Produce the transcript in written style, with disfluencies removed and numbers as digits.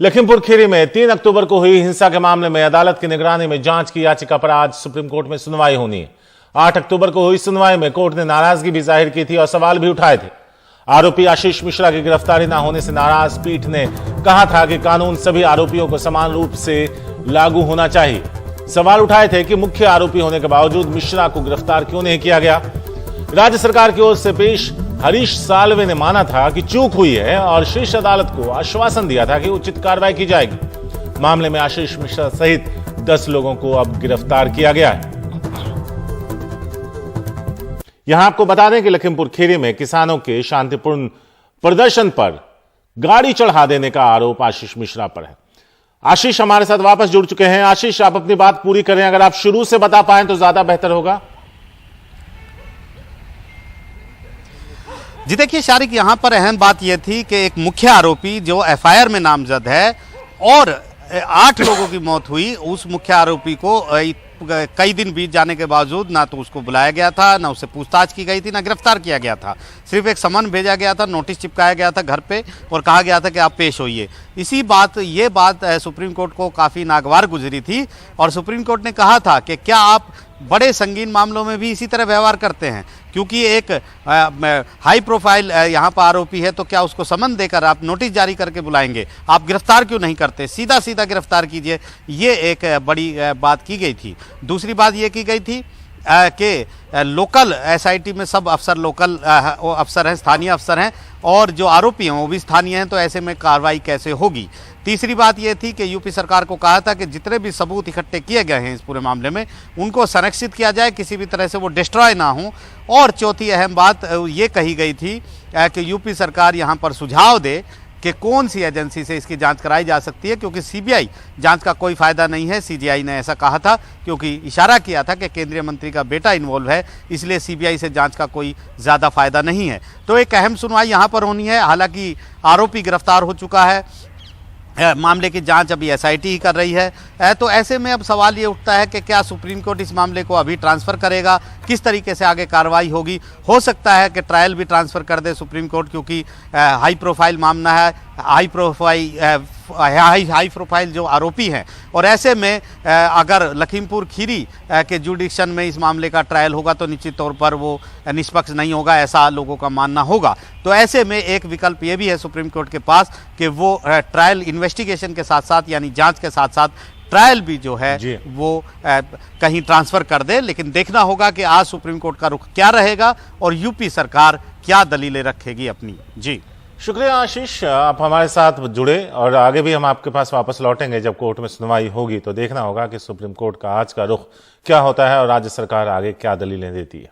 लखीमपुर खीरी में 3 अक्टूबर को हुई हिंसा के मामले में अदालत की निगरानी में जांच की याचिका पर आज सुप्रीम कोर्ट में सुनवाई होनी है। 8 अक्टूबर को हुई सुनवाई में कोर्ट ने नाराजगी भी जाहिर की थी और सवाल भी उठाए थे। आरोपी आशीष मिश्रा की गिरफ्तारी न होने से नाराज पीठ ने कहा था कि कानून सभी आरोपियों को समान रूप से लागू होना चाहिए। सवाल उठाए थे कि मुख्य आरोपी होने के बावजूद मिश्रा को गिरफ्तार क्यों नहीं किया गया। राज्य सरकार की ओर से पेश हरीश साल्वे ने माना था कि चूक हुई है और शीर्ष अदालत को आश्वासन दिया था कि उचित कार्रवाई की जाएगी। मामले में आशीष मिश्रा सहित 10 लोगों को अब गिरफ्तार किया गया है। यहां आपको बता दें कि लखीमपुर खीरी में किसानों के शांतिपूर्ण प्रदर्शन पर गाड़ी चढ़ा देने का आरोप आशीष मिश्रा पर है। आशीष हमारे साथ वापस जुड़ चुके हैं। आशीष, आप अपनी बात पूरी करें, अगर आप शुरू से बता पाएं तो ज्यादा बेहतर होगा। जी देखिए शारिक, यहाँ पर अहम बात यह थी कि एक मुख्य आरोपी जो एफआईआर में नामजद है और 8 लोगों की मौत हुई, उस मुख्य आरोपी को कई दिन बीत जाने के बावजूद ना तो उसको बुलाया गया था, ना उससे पूछताछ की गई थी, ना गिरफ्तार किया गया था। सिर्फ एक समन भेजा गया था, नोटिस चिपकाया गया था घर पे और कहा गया था कि आप पेश होइए। ये बात सुप्रीम कोर्ट को काफ़ी नागवार गुजरी थी और सुप्रीम कोर्ट ने कहा था कि क्या आप बड़े संगीन मामलों में भी इसी तरह व्यवहार करते हैं, क्योंकि एक हाई प्रोफाइल यहाँ पर आरोपी है तो क्या उसको समन देकर आप नोटिस जारी करके बुलाएंगे, आप गिरफ्तार क्यों नहीं करते, सीधा सीधा गिरफ्तार कीजिए। ये एक बड़ी बात की गई थी। दूसरी बात ये की गई थी कि लोकल एसआईटी में सब अफसर लोकल अफसर हैं, स्थानीय अफसर हैं और जो आरोपी हैं वो भी स्थानीय हैं, तो ऐसे में कार्रवाई कैसे होगी। तीसरी बात ये थी कि यूपी सरकार को कहा था कि जितने भी सबूत इकट्ठे किए गए हैं इस पूरे मामले में उनको संरक्षित किया जाए, किसी भी तरह से वो डिस्ट्रॉय ना हो। और चौथी अहम बात ये कही गई थी कि यूपी सरकार यहाँ पर सुझाव दे कि कौन सी एजेंसी से इसकी जांच कराई जा सकती है, क्योंकि सीबीआई जांच का कोई फायदा नहीं है। सीजीआई ने ऐसा कहा था, क्योंकि इशारा किया था कि केंद्रीय मंत्री का बेटा इन्वॉल्व है, इसलिए सीबीआई से जांच का कोई ज़्यादा फायदा नहीं है। तो एक अहम सुनवाई यहाँ पर होनी है। हालांकि आरोपी गिरफ्तार हो चुका है, मामले की जांच अभी एसआईटी ही कर रही है। तो ऐसे में अब सवाल ये उठता है कि क्या सुप्रीम कोर्ट इस मामले को अभी ट्रांसफ़र करेगा, किस तरीके से आगे कार्रवाई होगी। हो सकता है कि ट्रायल भी ट्रांसफ़र कर दे सुप्रीम कोर्ट, क्योंकि हाई प्रोफाइल मामला है, हाई प्रोफाइल जो आरोपी हैं। और ऐसे में अगर लखीमपुर खीरी के जुडिक्शन में इस मामले का ट्रायल होगा तो निश्चित तौर पर वो निष्पक्ष नहीं होगा, ऐसा लोगों का मानना होगा। तो ऐसे में एक विकल्प ये भी है सुप्रीम कोर्ट के पास कि वो ट्रायल इन्वेस्टिगेशन के साथ साथ यानी जांच के साथ साथ ट्रायल भी जो है वो कहीं ट्रांसफ़र कर दे। लेकिन देखना होगा कि आज सुप्रीम कोर्ट का रुख क्या रहेगा और यूपी सरकार क्या दलीलें रखेगी अपनी। जी शुक्रिया आशीष, आप हमारे साथ जुड़े और आगे भी हम आपके पास वापस लौटेंगे जब कोर्ट में सुनवाई होगी। तो देखना होगा कि सुप्रीम कोर्ट का आज का रुख क्या होता है और राज्य सरकार आगे क्या दलीलें देती है।